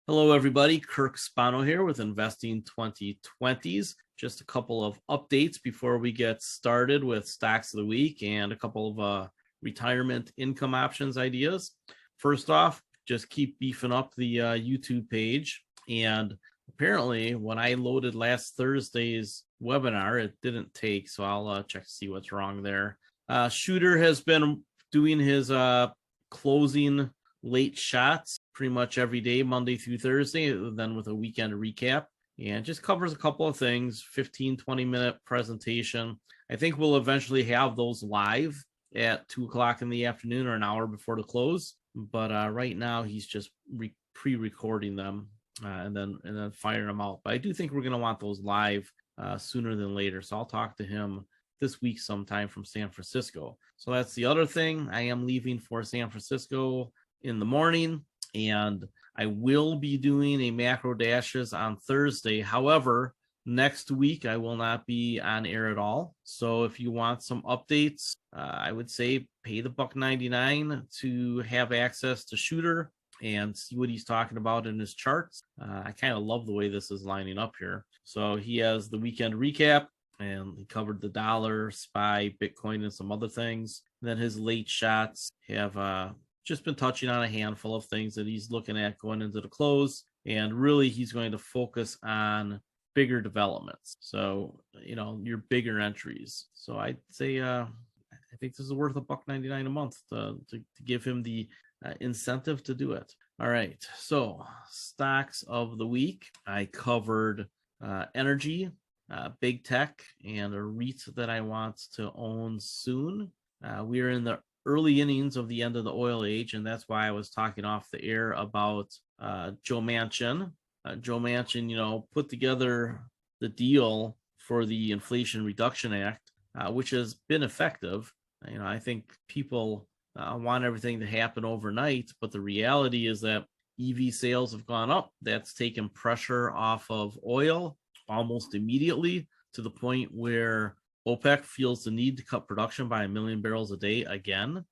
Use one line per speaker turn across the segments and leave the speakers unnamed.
Hello, everybody. Kirk Spano here with Investing 2020s. Just a couple of updates before we get started with stocks of the week and a couple of retirement income options ideas. First off, just keep beefing up the YouTube page. And apparently, when I loaded last Thursday's webinar, it didn't take, so I'll check to see what's wrong there. Shooter has been doing his closing late shots pretty much every day, Monday through Thursday, then with a weekend recap, and just covers a couple of things, 15-20 minute presentation. I think we'll eventually have those live at 2 o'clock in the afternoon or an hour before the close, but right now he's just pre-recording them and then firing them out. But I do think we're going to want those live sooner than later, so I'll talk to him this week sometime from San Francisco. So that's the other thing. I am leaving for San Francisco in the morning, and I will be doing a macro dashes on Thursday. However, next week I will not be on air at all. So if you want some updates, I would say pay the $1.99 to have access to Shooter and see what he's talking about in his charts. I kind of love the way this is lining up here. So he has the weekend recap, and he covered the dollar, SPY, Bitcoin, and some other things. And then his late shots have just been touching on a handful of things that he's looking at going into the close. And really, he's going to focus on bigger developments. So, your bigger entries. So I'd say I think this is worth $1.99 a month to give him the incentive to do it. All right. So stocks of the week. I covered energy, big tech, and a REIT that I want to own soon. We are in the early innings of the end of the oil age, and that's why I was talking off the air about Joe Manchin. Joe Manchin, put together the deal for the Inflation Reduction Act, which has been effective. I think people want everything to happen overnight, but the reality is that EV sales have gone up. That's taken pressure off of oil almost immediately, to the point where OPEC feels the need to cut production by 1 million barrels a day again.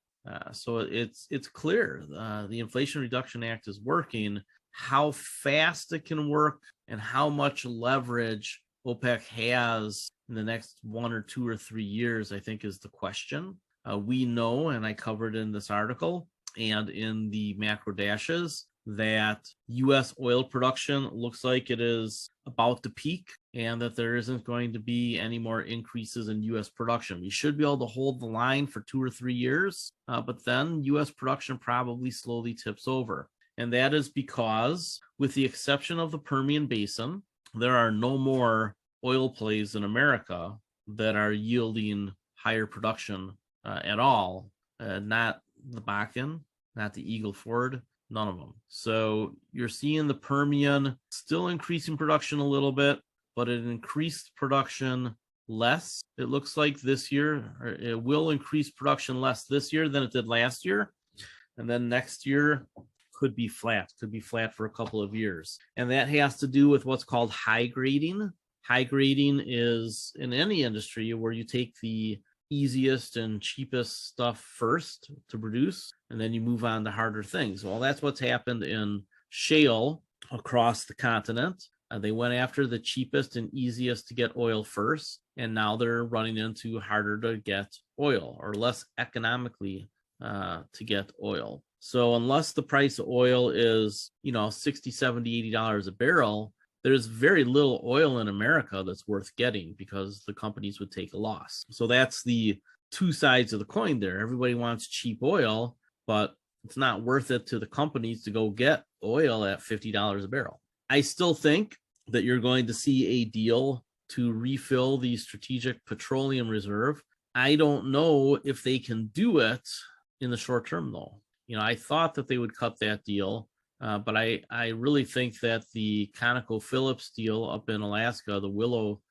So it's clear the Inflation Reduction Act is working. How fast it can work and how much leverage OPEC has in the next 1 or 2 or 3 years, I think, is the question. We know, and I covered in this article and in the macro dashes, that U.S. oil production looks like it is about to peak, and that there isn't going to be any more increases in U.S. production. We should be able to hold the line for 2 or 3 years, but then U.S. production probably slowly tips over. And that is because, with the exception of the Permian Basin, there are no more oil plays in America that are yielding higher production at all. Not the Bakken, not the Eagle Ford, none of them. So you're seeing the Permian still increasing production a little bit, but it increased production less. It looks like this year, or it will increase production less this year than it did last year. And then next year could be flat for a couple of years. And that has to do with what's called high grading. High grading is in any industry where you take the easiest and cheapest stuff first to produce, and then you move on to harder things. Well, that's what's happened in shale across the continent. They went after the cheapest and easiest to get oil first, and now they're running into harder to get oil, or less economically to get oil. So unless the price of oil is, $60, $70, $80 a barrel, there's very little oil in America that's worth getting, because the companies would take a loss. So that's the two sides of the coin there. Everybody wants cheap oil, but it's not worth it to the companies to go get oil at $50 a barrel. I still think that you're going to see a deal to refill the Strategic Petroleum Reserve. I don't know if they can do it in the short term, though. I thought that they would cut that deal. But I really think that the ConocoPhillips deal up in Alaska, the Willow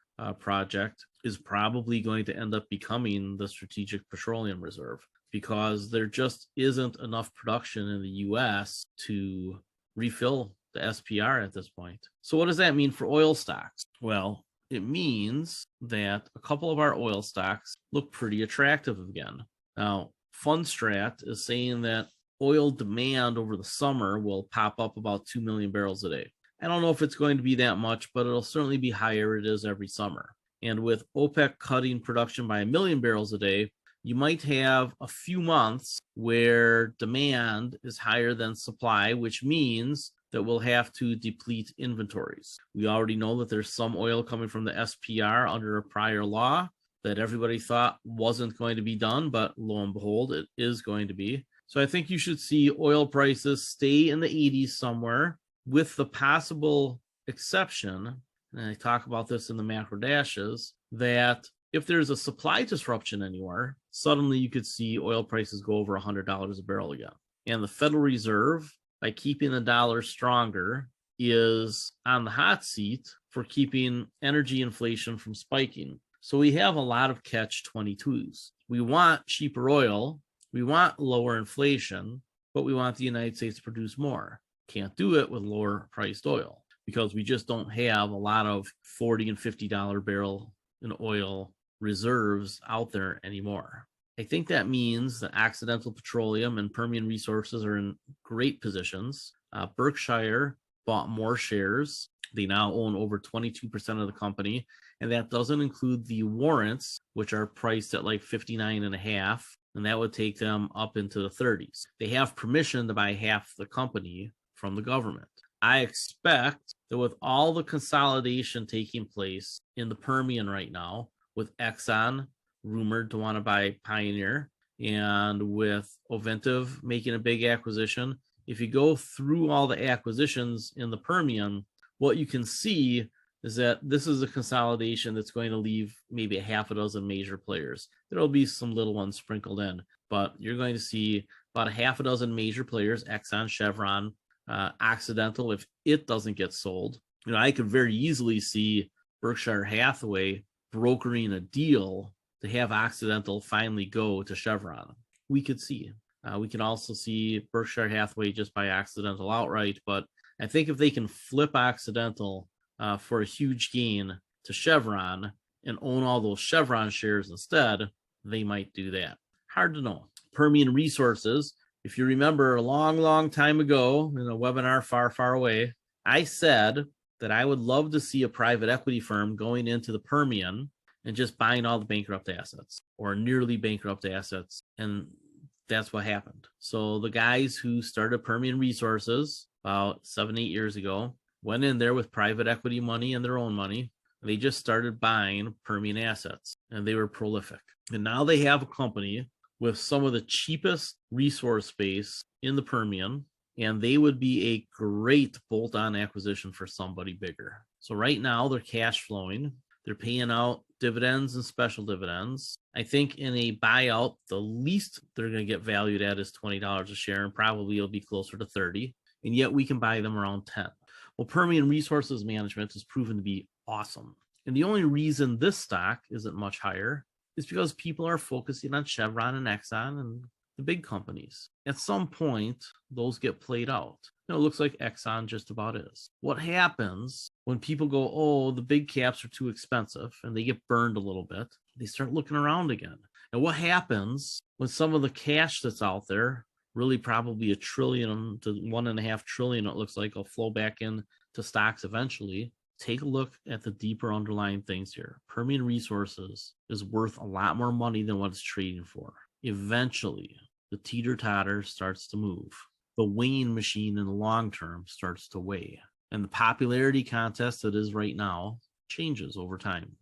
project, is probably going to end up becoming the Strategic Petroleum Reserve, because there just isn't enough production in the U.S. to refill the SPR at this point. So what does that mean for oil stocks? Well, it means that a couple of our oil stocks look pretty attractive again. Now, Fundstrat is saying that oil demand over the summer will pop up about 2 million barrels a day. I don't know if it's going to be that much, but it'll certainly be higher. It is every summer. And with OPEC cutting production by 1 million barrels a day, you might have a few months where demand is higher than supply, which means that we'll have to deplete inventories. We already know that there's some oil coming from the SPR under a prior law that everybody thought wasn't going to be done, but lo and behold, it is going to be. So I think you should see oil prices stay in the 80s somewhere, with the possible exception, and I talk about this in the macro dashes, that if there's a supply disruption anywhere, suddenly you could see oil prices go over $100 a barrel again. And the Federal Reserve, by keeping the dollar stronger, is on the hot seat for keeping energy inflation from spiking. So we have a lot of catch-22s. We want cheaper oil, we want lower inflation, but we want the United States to produce more. Can't do it with lower priced oil because we just don't have a lot of $40 and $50 barrel in oil reserves out there anymore. I think that means that Occidental Petroleum and Permian Resources are in great positions. Berkshire bought more shares. They now own over 22% of the company, and that doesn't include the warrants, which are priced at like 59.5, and that would take them up into the 30s. They have permission to buy half the company from the government. I expect that with all the consolidation taking place in the Permian right now, with Exxon rumored to want to buy Pioneer, and with Ovintiv making a big acquisition, if you go through all the acquisitions in the Permian, what you can see is that this is a consolidation that's going to leave maybe a half a dozen major players. There'll be some little ones sprinkled in, but you're going to see about a half a dozen major players, Exxon, Chevron, Occidental, if it doesn't get sold. I could very easily see Berkshire Hathaway brokering a deal to have Occidental finally go to Chevron. We could see. We can also see Berkshire Hathaway just buy Occidental outright, but I think if they can flip Occidental for a huge gain to Chevron and own all those Chevron shares instead, they might do that. Hard to know. Permian Resources, if you remember a long, long time ago in a webinar far, far away, I said that I would love to see a private equity firm going into the Permian and just buying all the bankrupt assets or nearly bankrupt assets. And that's what happened. So the guys who started Permian Resources about 7-8 years ago went in there with private equity money and their own money. They just started buying Permian assets, and they were prolific. And now they have a company with some of the cheapest resource base in the Permian, and they would be a great bolt-on acquisition for somebody bigger. So right now they're cash flowing. They're paying out dividends and special dividends. I think in a buyout, the least they're going to get valued at is $20 a share, and probably it'll be closer to 30. And yet we can buy them around 10. Well, Permian Resources Management has proven to be awesome. And the only reason this stock isn't much higher is because people are focusing on Chevron and Exxon and the big companies. At some point, those get played out. It looks like Exxon just about is. What happens when people go, oh, the big caps are too expensive, and they get burned a little bit, they start looking around again. And what happens when some of the cash that's out there, really probably $1 trillion to $1.5 trillion, it looks like, will flow back in to stocks eventually? Take a look at the deeper underlying things here. Permian Resources is worth a lot more money than what it's trading for. Eventually, the teeter-totter starts to move. The weighing machine in the long term starts to weigh. And the popularity contest that is right now changes over time.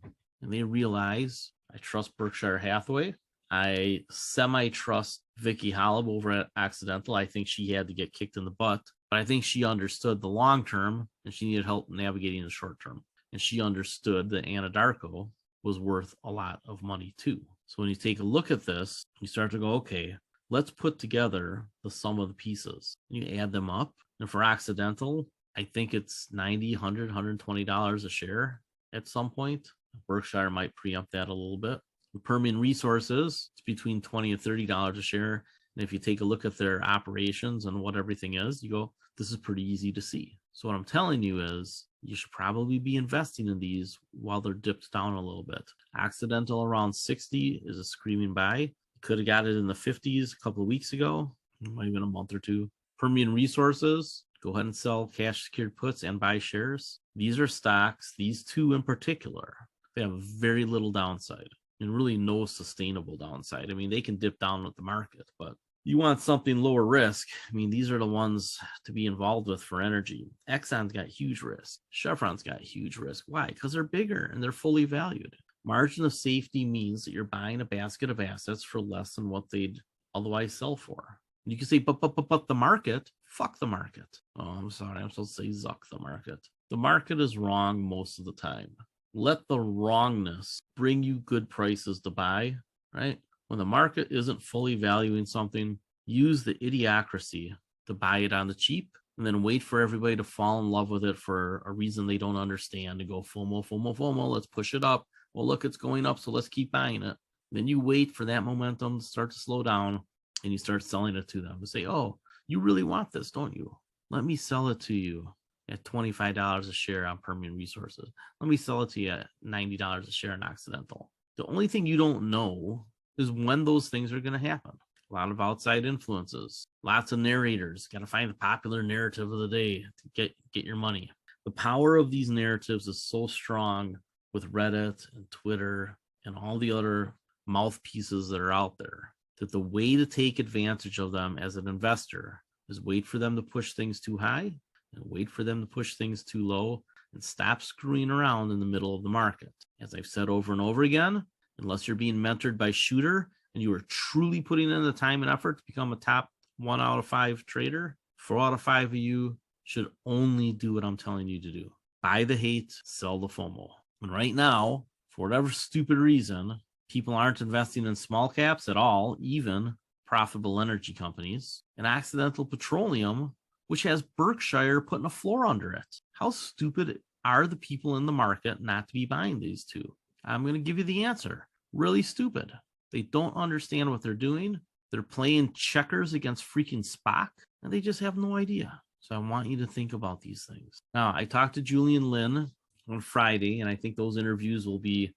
And they realize, I trust Berkshire Hathaway. I semi-trust Vicky Holub over at Occidental. I think she had to get kicked in the butt. But I think she understood the long term, and she needed help navigating the short term. And she understood that Anadarko was worth a lot of money too. So when you take a look at this, you start to go, okay, let's put together the sum of the pieces. You add them up. And for Occidental, I think it's $90, $100, $120 a share at some point. Berkshire might preempt that a little bit. The Permian Resources, it's between $20 and $30 a share. And if you take a look at their operations and what everything is, you go, this is pretty easy to see. So what I'm telling you is you should probably be investing in these while they're dipped down a little bit. Occidental around 60 is a screaming buy. Could have got it in the 50s a couple of weeks ago. might have been a month or two. Permian Resources, go ahead and sell cash secured puts and buy shares. These are stocks, these two in particular, they have very little downside and really no sustainable downside. I mean, they can dip down with the market, but you want something lower risk. I mean, these are the ones to be involved with for energy. Exxon's got huge risk. Chevron's got huge risk. Why? Because they're bigger and they're fully valued. Margin of safety means that you're buying a basket of assets for less than what they'd otherwise sell for. And you can say, but the market, fuck the market. Oh, I'm sorry. I'm supposed to say zuck the market. The market is wrong most of the time. Let the wrongness bring you good prices to buy, right? When the market isn't fully valuing something, use the idiocracy to buy it on the cheap and then wait for everybody to fall in love with it for a reason they don't understand and go FOMO, let's push it up. Well, look, it's going up, so let's keep buying it. Then you wait for that momentum to start to slow down and you start selling it to them and say, oh, you really want this, don't you? Let me sell it to you at $25 a share on Permian Resources. Let me sell it to you at $90 a share on Occidental. The only thing you don't know is when those things are going to happen. A lot of outside influences, lots of narrators. Got to find the popular narrative of the day to get your money. The power of these narratives is so strong with Reddit and Twitter and all the other mouthpieces that are out there, that the way to take advantage of them as an investor is wait for them to push things too high and wait for them to push things too low and stop screwing around in the middle of the market. As I've said over and over again, unless you're being mentored by Shooter and you are truly putting in the time and effort to become a top 1 out of 5 trader, 4 out of 5 of you should only do what I'm telling you to do. Buy the hate, sell the FOMO. And right now, for whatever stupid reason, people aren't investing in small caps at all, even profitable energy companies, and Occidental Petroleum, which has Berkshire putting a floor under it. How stupid are the people in the market not to be buying these two? I'm going to give you the answer. Really stupid. They don't understand what they're doing. They're playing checkers against freaking Spock, and they just have no idea. So I want you to think about these things. Now, I talked to Julian Lin on Friday, and I think those interviews will be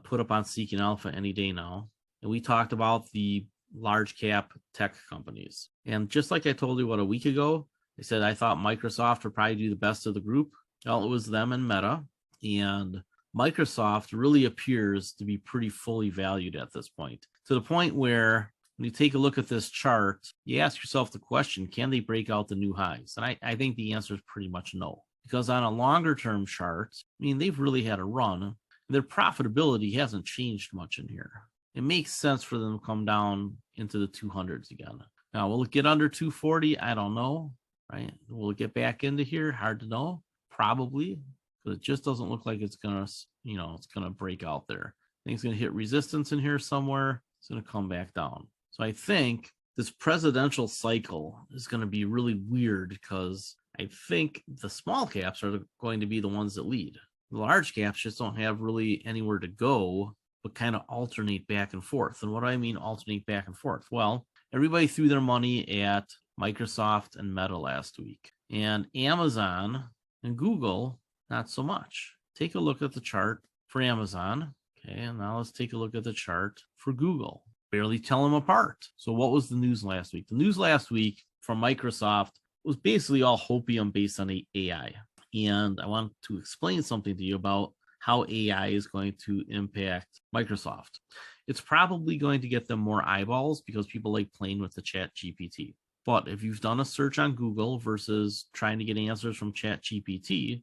put up on Seeking Alpha any day now. And we talked about the large cap tech companies. And just like I told you, a week ago, I said I thought Microsoft would probably do the best of the group. Well, it was them and Meta. And Microsoft really appears to be pretty fully valued at this point, to the point where when you take a look at this chart, you ask yourself the question, can they break out the new highs? And I think the answer is pretty much no. Because on a longer term chart, I mean, they've really had a run. Their profitability hasn't changed much in here. It makes sense for them to come down into the 200s again. Now, will it get under 240? I don't know, right? Will it get back into here? Hard to know. Probably, but it just doesn't look like it's going to break out there. I think it's going to hit resistance in here somewhere. It's going to come back down. So I think this presidential cycle is going to be really weird because I think the small caps are going to be the ones that lead. The large caps just don't have really anywhere to go, but kind of alternate back and forth. And what do I mean alternate back and forth? Well, everybody threw their money at Microsoft and Meta last week, and Amazon and Google, not so much. Take a look at the chart for Amazon. Okay, and now let's take a look at the chart for Google. Barely tell them apart. So what was the news last week? The news last week from Microsoft was basically all hopium based on AI. And I want to explain something to you about how AI is going to impact Microsoft. It's probably going to get them more eyeballs because people like playing with the Chat GPT. But if you've done a search on Google versus trying to get answers from Chat GPT,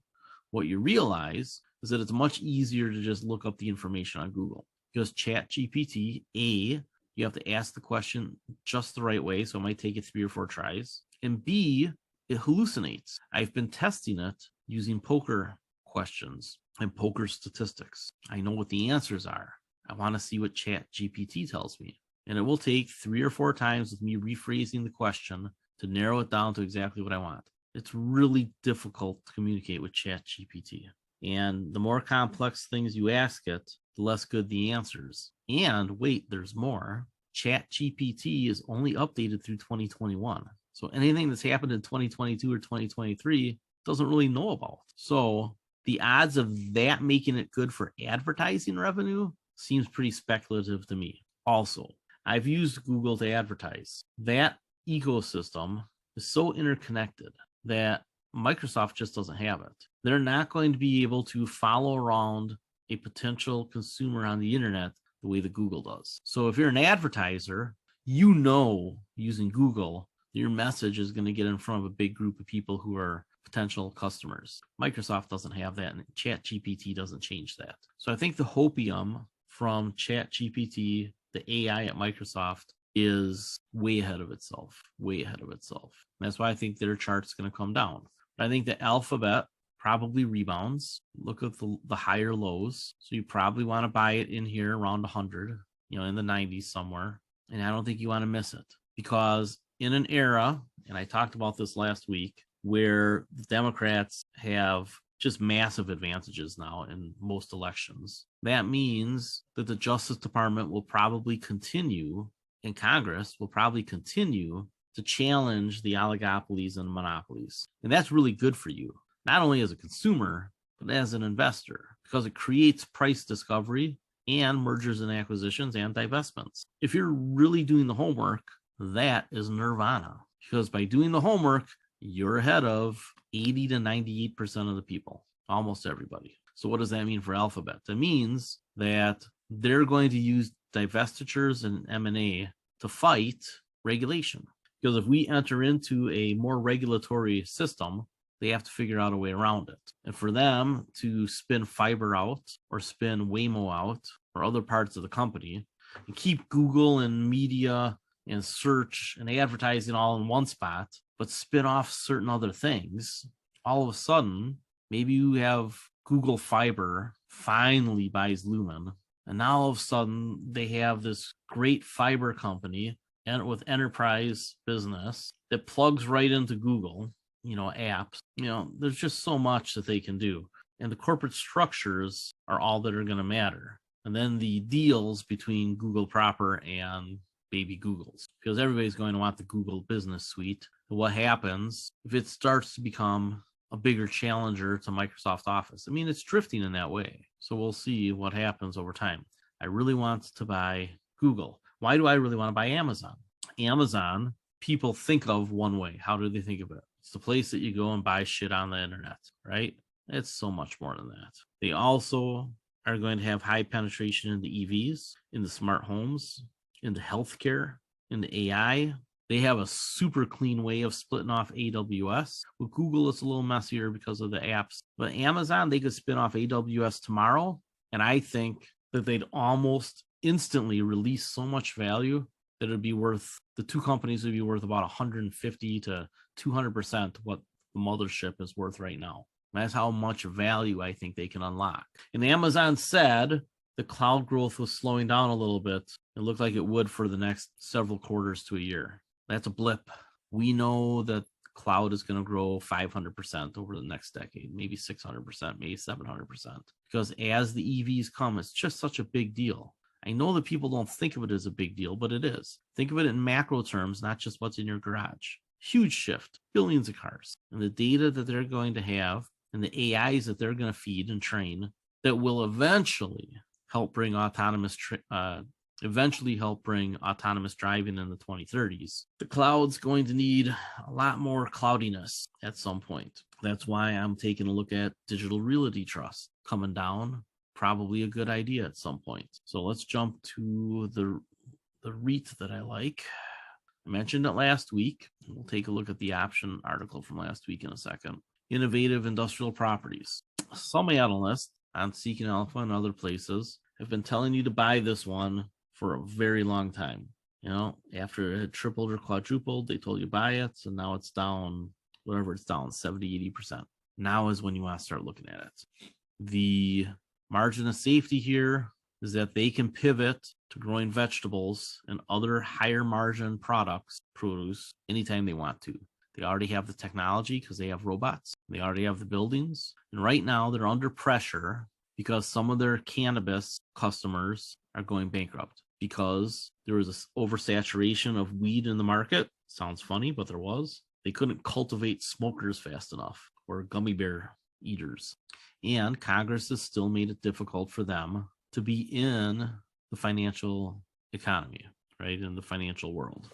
what you realize is that it's much easier to just look up the information on Google. Because Chat GPT, A, you have to ask the question just the right way, so it might take you 3 or 4 tries. And B, it hallucinates. I've been testing it using poker questions and poker statistics. I know what the answers are. I want to see what Chat GPT tells me. And it will take 3 or 4 times with me rephrasing the question to narrow it down to exactly what I want. It's really difficult to communicate with Chat GPT. And the more complex things you ask it, the less good the answers. And wait, there's more. Chat GPT is only updated through 2021. So anything that's happened in 2022 or 2023 doesn't really know about. So the odds of that making it good for advertising revenue seems pretty speculative to me. Also, I've used Google to advertise. That ecosystem is so interconnected that Microsoft just doesn't have it. They're not going to be able to follow around a potential consumer on the internet the way that Google does. So if you're an advertiser, using Google, your message is going to get in front of a big group of people who are potential customers. Microsoft doesn't have that, and ChatGPT doesn't change that. So I think the hopium from ChatGPT, the AI at Microsoft, is way ahead of itself. And that's why I think their chart's going to come down. But I think the Alphabet probably rebounds. Look at the higher lows. So you probably want to buy it in here around 100, in the 90s somewhere. And I don't think you want to miss it, because in an era, and I talked about this last week, where the Democrats have just massive advantages now in most elections, that means that the Justice Department will probably continue, and Congress will probably continue to challenge the oligopolies and monopolies. And that's really good for you, not only as a consumer, but as an investor, because it creates price discovery and mergers and acquisitions and divestments. If you're really doing the homework, that is nirvana, because by doing the homework, you're ahead of 80 to 98% of the people, almost everybody. So what does that mean for Alphabet? That means that they're going to use divestitures and M&A to fight regulation. Because if we enter into a more regulatory system, they have to figure out a way around it. And for them to spin fiber out or spin Waymo out or other parts of the company and keep Google and media and search and advertising all in one spot, but spin off certain other things, all of a sudden, maybe you have Google Fiber finally buys Lumen, and now all of a sudden they have this great fiber company and with enterprise business that plugs right into Google, apps. There's just so much that they can do. And the corporate structures are all that are going to matter. And then the deals between Google proper and baby Googles, because everybody's going to want the Google business suite. And what happens if it starts to become a bigger challenger to Microsoft Office? I mean, it's drifting in that way. So we'll see what happens over time. I really want to buy Google. Why do I really want to buy Amazon? Amazon, people think of one way. How do they think of it? It's the place that you go and buy shit on the internet, right? It's so much more than that. They also are going to have high penetration in the EVs, in the smart homes, in the healthcare, in the AI. They have a super clean way of splitting off AWS. With Google, it's a little messier because of the apps. But Amazon, they could spin off AWS tomorrow, and I think that they'd almost instantly release so much value that it'd be worth, the two companies would be worth about 150 to 200% what the mothership is worth right now. That's how much value I think they can unlock. And Amazon said the cloud growth was slowing down a little bit. It looked like it would for the next several quarters to a year. That's a blip. We know that cloud is going to grow 500% over the next decade, maybe 600%, maybe 700%. Because as the EVs come, it's just such a big deal. I know that people don't think of it as a big deal, but it is. Think of it in macro terms, not just what's in your garage. Huge shift, billions of cars. And the data that they're going to have and the AIs that they're going to feed and train that will eventually help bring autonomous driving in the 2030s. The cloud's going to need a lot more cloudiness at some point. That's why I'm taking a look at digital realty trust coming down. Probably a good idea at some point. So let's jump to the REIT that I like. I mentioned it last week. We'll take a look at the option article from last week in a second. Innovative industrial properties. Some analysts on Seeking Alpha and other places have been telling you to buy this one for a very long time. After it had tripled or quadrupled, they told you buy it. So now it's down, whatever it's down, 70, 80%. Now is when you want to start looking at it. The margin of safety here is that they can pivot to growing vegetables and other higher margin produce anytime they want to. They already have the technology because they have robots. They already have the buildings. And right now they're under pressure because some of their cannabis customers are going bankrupt because there was this oversaturation of weed in the market. Sounds funny, but there was. They couldn't cultivate smokers fast enough or gummy bear eaters. And Congress has still made it difficult for them to be in the financial economy, right? In the financial world.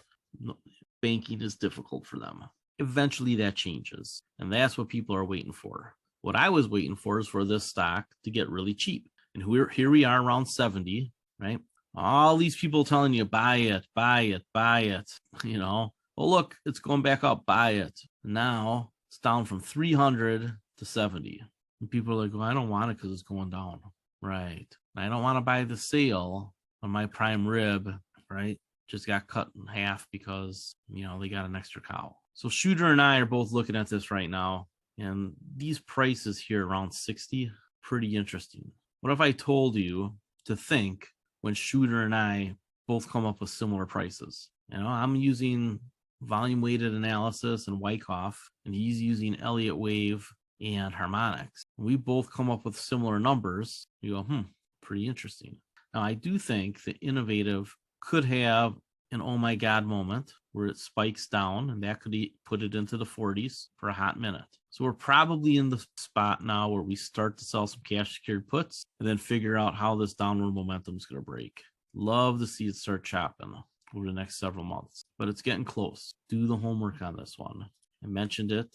banking is difficult for them. Eventually that changes. And that's what people are waiting for. What I was waiting for is for this stock to get really cheap. And here we are around 70, right? All these people telling you, buy it, buy it, buy it. Well, look, it's going back up, buy it. Now it's down from 300 to 70. And people are like, well, I don't want it because it's going down. Right. I don't want to buy the sale on my prime rib, right? Just got cut in half because, they got an extra cow. So Shooter and I are both looking at this right now. And these prices here around 60, pretty interesting. What if I told you to think when Shooter and I both come up with similar prices? I'm using volume weighted analysis and Wyckoff, and he's using Elliott Wave and Harmonics. We both come up with similar numbers. You go, pretty interesting. Now, I do think that Innovative could have an oh my God moment where it spikes down, and that could put it into the 40s for a hot minute. So we're probably in the spot now where we start to sell some cash secured puts and then figure out how this downward momentum is going to break. Love to see it start chopping over the next several months, but it's getting close. Do the homework on this one. I mentioned it.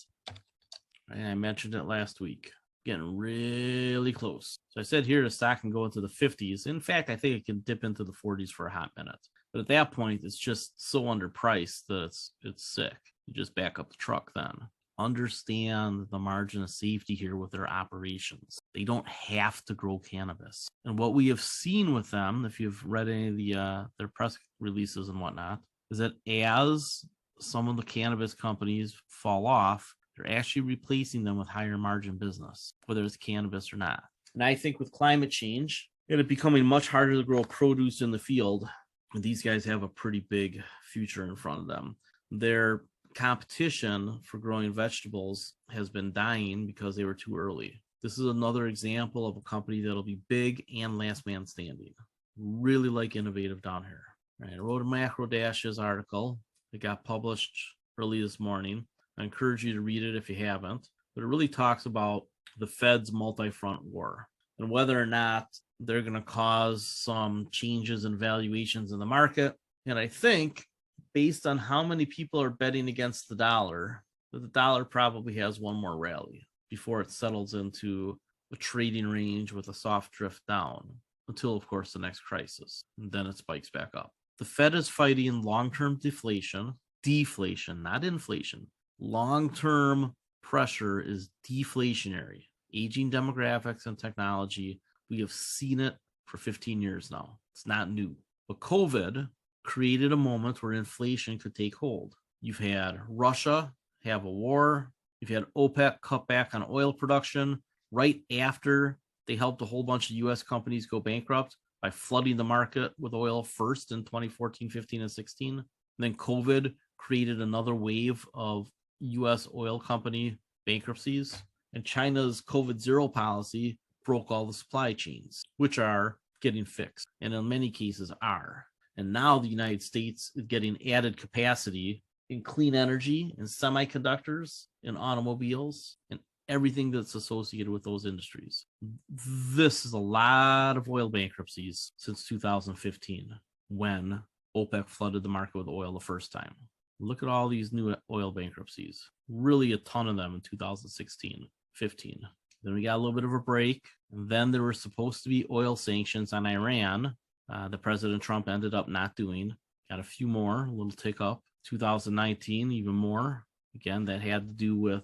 I mentioned it last week. Getting really close. So I said here the stock can go into the 50s. In fact, I think it can dip into the 40s for a hot minute. But at that point, it's just so underpriced that it's sick. You just back up the truck then. Understand the margin of safety here with their operations. They don't have to grow cannabis. And what we have seen with them, if you've read any of their press releases and whatnot, is that as some of the cannabis companies fall off, they're actually replacing them with higher margin business, whether it's cannabis or not. And I think with climate change, it becoming much harder to grow produce in the field, these guys have a pretty big future in front of them. Their competition for growing vegetables has been dying because they were too early. This is another example of a company that'll be big and last man standing. Really like Innovative down here. Right, I wrote a Macro Dashes article that got published early this morning. I encourage you to read it if you haven't, but it really talks about the Fed's multi-front war and whether or not they're going to cause some changes in valuations in the market. And I think based on how many people are betting against the dollar, that the dollar probably has one more rally before it settles into a trading range with a soft drift down until, of course, the next crisis. And then it spikes back up. The Fed is fighting long-term deflation, not inflation. Long-term pressure is deflationary. Aging demographics and technology, we have seen it for 15 years now. It's not new. But COVID created a moment where inflation could take hold. You've had Russia have a war. You've had OPEC cut back on oil production right after they helped a whole bunch of U.S. companies go bankrupt by flooding the market with oil first in 2014, 15, and 16. And then COVID created another wave of U.S. oil company bankruptcies. And China's COVID zero policy broke all the supply chains, which are getting fixed, and in many cases are. And now the United States is getting added capacity in clean energy, in semiconductors, in automobiles, and everything that's associated with those industries. This is a lot of oil bankruptcies since 2015, when OPEC flooded the market with oil the first time. Look at all these new oil bankruptcies. Really a ton of them in 2016, 15. Then we got a little bit of a break. And then there were supposed to be oil sanctions on Iran that President Trump ended up not doing. Got a few more, a little tick up. 2019, even more. Again, that had to do with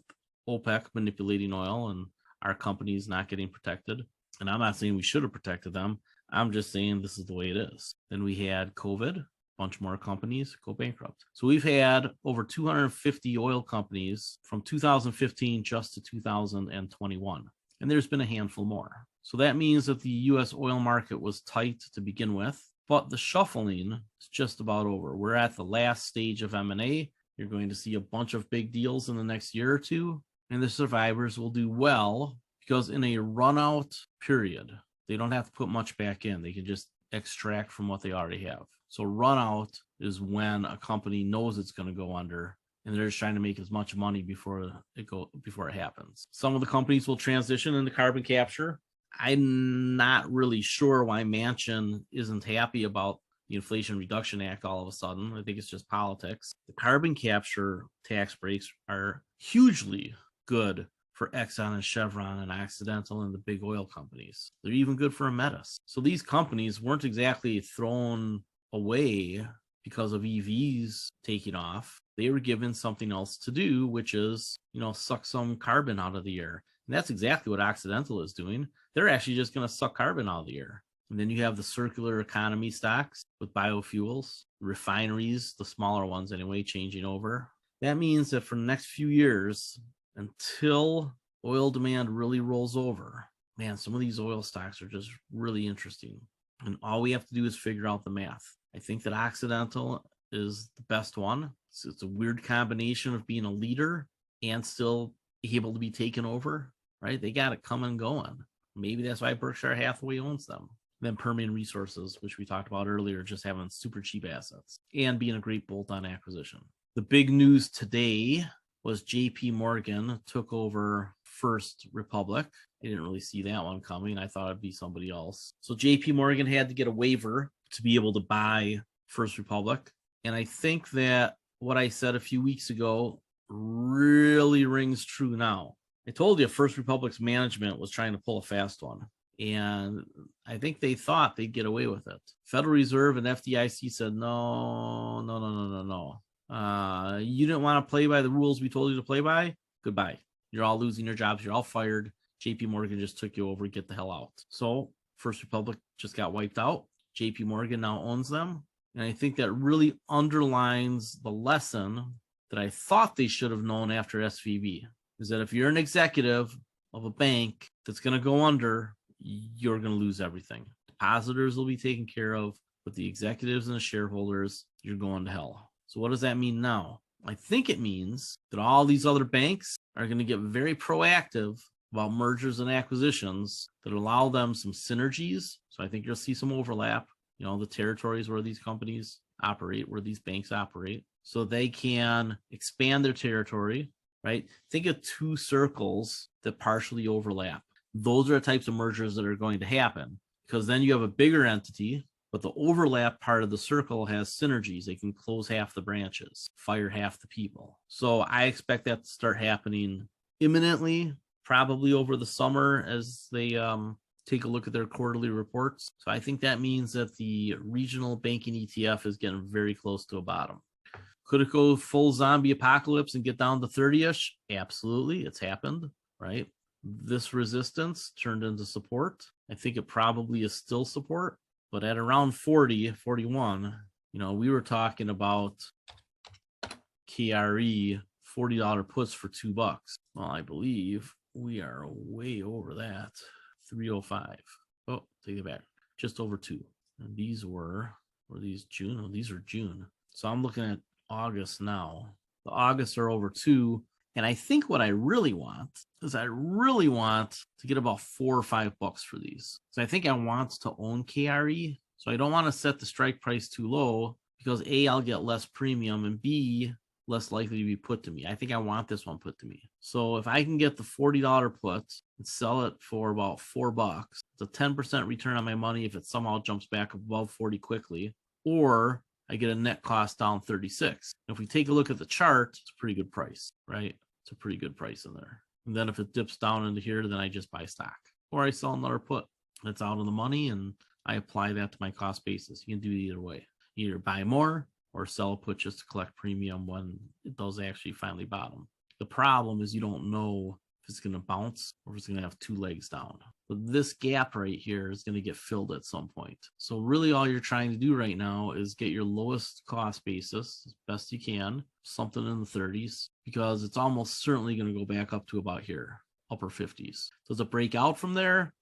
OPEC manipulating oil and our companies not getting protected. And I'm not saying we should have protected them. I'm just saying this is the way it is. Then we had COVID. Bunch more companies go bankrupt. So we've had over 250 oil companies from 2015 just to 2021. And there's been a handful more. So that means that the U.S. oil market was tight to begin with, but the shuffling is just about over. We're at the last stage of M&A. You're going to see a bunch of big deals in the next year or two, and the survivors will do well because in a run-out period, they don't have to put much back in. They can just extract from what they already have. So run out is when a company knows it's going to go under and they're just trying to make as much money before it happens. Some of the companies will transition into carbon capture. I'm not really sure why Manchin isn't happy about the Inflation Reduction Act all of a sudden. I think it's just politics. The carbon capture tax breaks are hugely good for Exxon and Chevron and Occidental and the big oil companies. They're even good for Ametis. So these companies weren't exactly thrown away because of EVs taking off. They were given something else to do, which is, suck some carbon out of the air. And that's exactly what Occidental is doing. They're actually just going to suck carbon out of the air. And then you have the circular economy stocks with biofuels, refineries, the smaller ones anyway, changing over. That means that for the next few years, until oil demand really rolls over, man, some of these oil stocks are just really interesting. And all we have to do is figure out the math. I think that Occidental is the best one. So it's a weird combination of being a leader and still able to be taken over, right? They got it coming and going. Maybe that's why Berkshire Hathaway owns them. Then Permian Resources, which we talked about earlier, just having super cheap assets and being a great bolt-on acquisition. The big news today was JP Morgan took over First Republic. I didn't really see that one coming. I thought it'd be somebody else. So JP Morgan had to get a waiver to be able to buy First Republic. And I think that what I said a few weeks ago really rings true now. I told you First Republic's management was trying to pull a fast one. And I think they thought they'd get away with it. Federal Reserve and FDIC said, no. You didn't want to play by the rules we told you to play by? Goodbye. You're all losing your jobs. You're all fired. JP Morgan just took you over. Get the hell out. So First Republic just got wiped out. JP Morgan now owns them. And I think that really underlines the lesson that I thought they should have known after SVB, is that if you're an executive of a bank that's going to go under, you're going to lose everything. Depositors will be taken care of, but the executives and the shareholders, you're going to hell. So what does that mean now? I think it means that all these other banks are going to get very proactive about mergers and acquisitions that allow them some synergies. So I think you'll see some overlap, the territories where these companies operate, where these banks operate, so they can expand their territory, right? Think of two circles that partially overlap. Those are the types of mergers that are going to happen, because then you have a bigger entity, but the overlap part of the circle has synergies. They can close half the branches, fire half the people. So I expect that to start happening imminently, probably over the summer as they take a look at their quarterly reports. So I think that means that the regional banking ETF is getting very close to a bottom. Could it go full zombie apocalypse and get down to 30-ish? Absolutely. It's happened, right? This resistance turned into support. I think it probably is still support, but at around 40, 41, we were talking about KRE $40 puts for $2. Well, I believe we are way over that. 305. Oh, take it back. Just over 2. And these were these June? Oh, these are June. So I'm looking at August now. The August are over 2. And I think what I really want is to get about $4 or $5 for these. So I think I want to own KRE. So I don't want to set the strike price too low, because A, I'll get less premium, and B, less likely to be put to me. I think I want this one put to me. So if I can get the $40 put and sell it for about $4, it's a 10% return on my money if it somehow jumps back above 40 quickly, or I get a net cost down 36. If we take a look at the chart, it's a pretty good price, right? It's a pretty good price in there. And then if it dips down into here, then I just buy stock, or I sell another put that's out of the money and I apply that to my cost basis. You can do it either way. Either buy more or sell a put just to collect premium when it does actually finally bottom. The problem is you don't know if it's going to bounce or if it's going to have 2 legs down. But this gap right here is going to get filled at some point. So really all you're trying to do right now is get your lowest cost basis as best you can, something in the 30s, because it's almost certainly going to go back up to about here, upper 50s. Does it break out from there?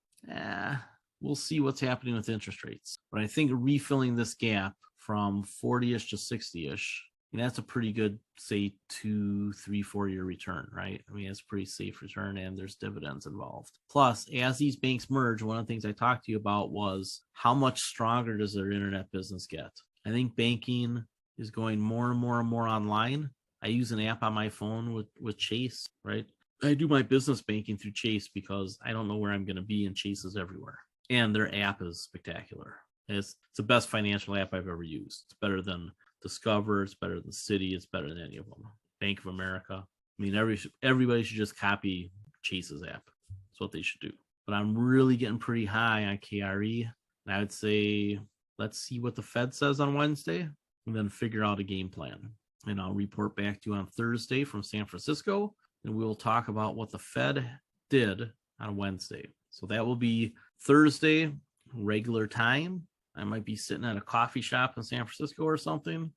We'll see what's happening with interest rates. But I think refilling this gap from 40-ish to 60-ish, that's a pretty good, say, 2, 3, 4 year return, right? I mean, it's a pretty safe return, and there's dividends involved. Plus, as these banks merge, one of the things I talked to you about was how much stronger does their internet business get? I think banking is going more and more and more online. I use an app on my phone with Chase, right? I do my business banking through Chase because I don't know where I'm going to be, and Chase is everywhere. And their app is spectacular. It's the best financial app I've ever used. It's better than Discover. It's better than Citi. It's better than any of them. Bank of America. I mean, everybody should just copy Chase's app. That's what they should do. But I'm really getting pretty high on KRE. And I would say, let's see what the Fed says on Wednesday and then figure out a game plan. And I'll report back to you on Thursday from San Francisco. And we will talk about what the Fed did on Wednesday. So that will be Thursday, regular time. I might be sitting at a coffee shop in San Francisco or something.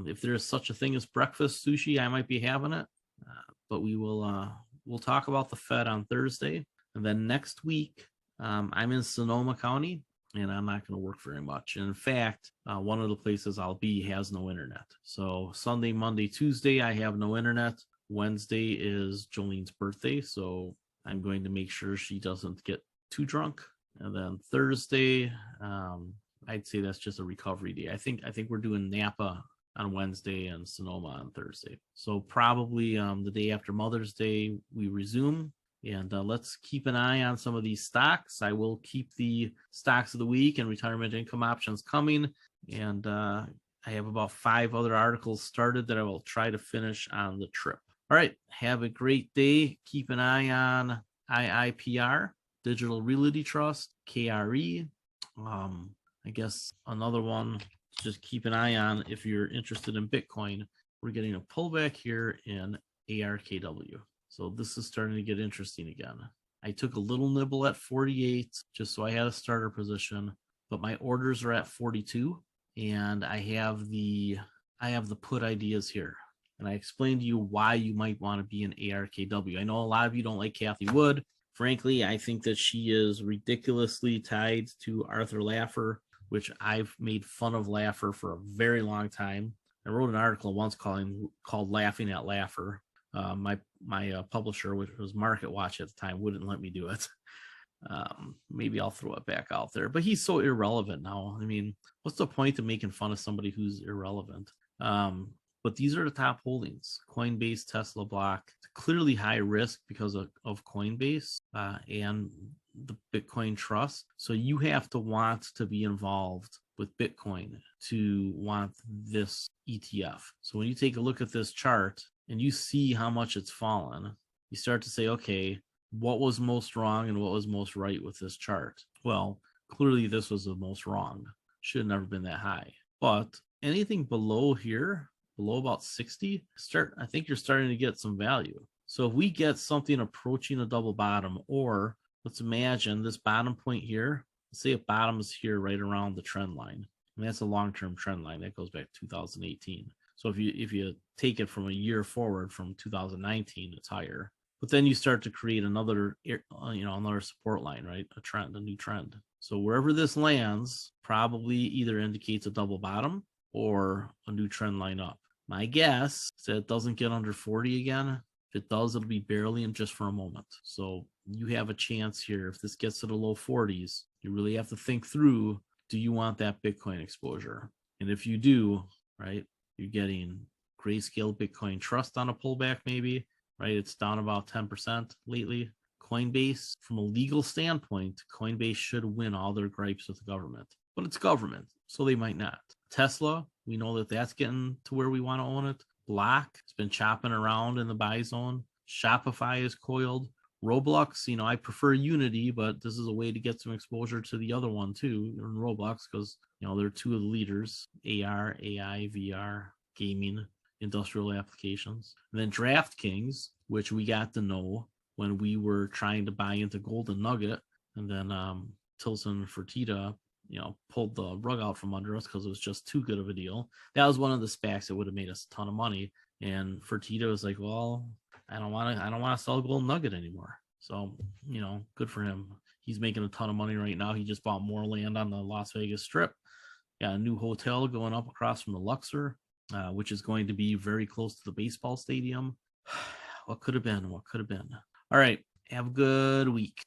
If there's such a thing as breakfast sushi, I might be having it. But we'll talk about the Fed on Thursday. And then next week, I'm in Sonoma County, and I'm not going to work very much. And in fact, one of the places I'll be has no internet. So Sunday, Monday, Tuesday, I have no internet. Wednesday is Jolene's birthday, so I'm going to make sure she doesn't get too drunk. And then Thursday, I'd say that's just a recovery day. I think we're doing Napa on Wednesday and Sonoma on Thursday. So probably the day after Mother's Day, we resume. And let's keep an eye on some of these stocks. I will keep the stocks of the week and retirement income options coming. And I have about 5 other articles started that I will try to finish on the trip. All right. Have a great day. Keep an eye on IIPR, Digital Realty Trust, KRE. I guess another one, just keep an eye on if you're interested in Bitcoin. We're getting a pullback here in ARKW. So this is starting to get interesting again. I took a little nibble at 48 just so I had a starter position, but my orders are at 42, and I have the put ideas here. And I explained to you why you might want to be in ARKW. I know a lot of you don't like Kathy Wood. Frankly, I think that she is ridiculously tied to Arthur Laffer, which I've made fun of Laffer for a very long time. I wrote an article once called Laughing at Laffer. My publisher, which was MarketWatch at the time, wouldn't let me do it. Maybe I'll throw it back out there. But he's so irrelevant now. I mean, what's the point of making fun of somebody who's irrelevant? But these are the top holdings: Coinbase, Tesla, Block. Clearly high risk because of Coinbase and the Bitcoin Trust. So you have to want to be involved with Bitcoin to want this ETF. So when you take a look at this chart and you see how much it's fallen, you start to say, okay, what was most wrong and what was most right with this chart? Well, clearly this was the most wrong. Should have never been that high. But anything below here, below about 60, I think you're starting to get some value. So if we get something approaching a double bottom, or let's imagine this bottom point here, let's say it bottoms here right around the trend line. And that's a long-term trend line that goes back to 2018. So if you take it from a year forward from 2019, it's higher. But then you start to create another support line, right? A new trend. So wherever this lands probably either indicates a double bottom or a new trend line up. My guess is that it doesn't get under 40 again. If it does, it'll be barely and just for a moment. So you have a chance here. If this gets to the low 40s, you really have to think through, do you want that Bitcoin exposure? And if you do, right, you're getting Grayscale Bitcoin Trust on a pullback maybe, right? It's down about 10% lately. Coinbase, from a legal standpoint, Coinbase should win all their gripes with the government. But it's government, so they might not. Tesla, we know that that's getting to where we want to own it. Block has been chopping around in the buy zone. Shopify is coiled. Roblox, I prefer Unity, but this is a way to get some exposure to the other one too, in Roblox, because they're two of the leaders: AR, AI, VR, gaming, industrial applications. And then DraftKings, which we got to know when we were trying to buy into Golden Nugget, and then Tilson Fertitta pulled the rug out from under us because it was just too good of a deal. That was one of the SPACs that would have made us a ton of money. And Fertitta was like, well, I don't want to sell Golden Nugget anymore. So, good for him. He's making a ton of money right now. He just bought more land on the Las Vegas Strip. Got a new hotel going up across from the Luxor, which is going to be very close to the baseball stadium. What could have been? All right. Have a good week.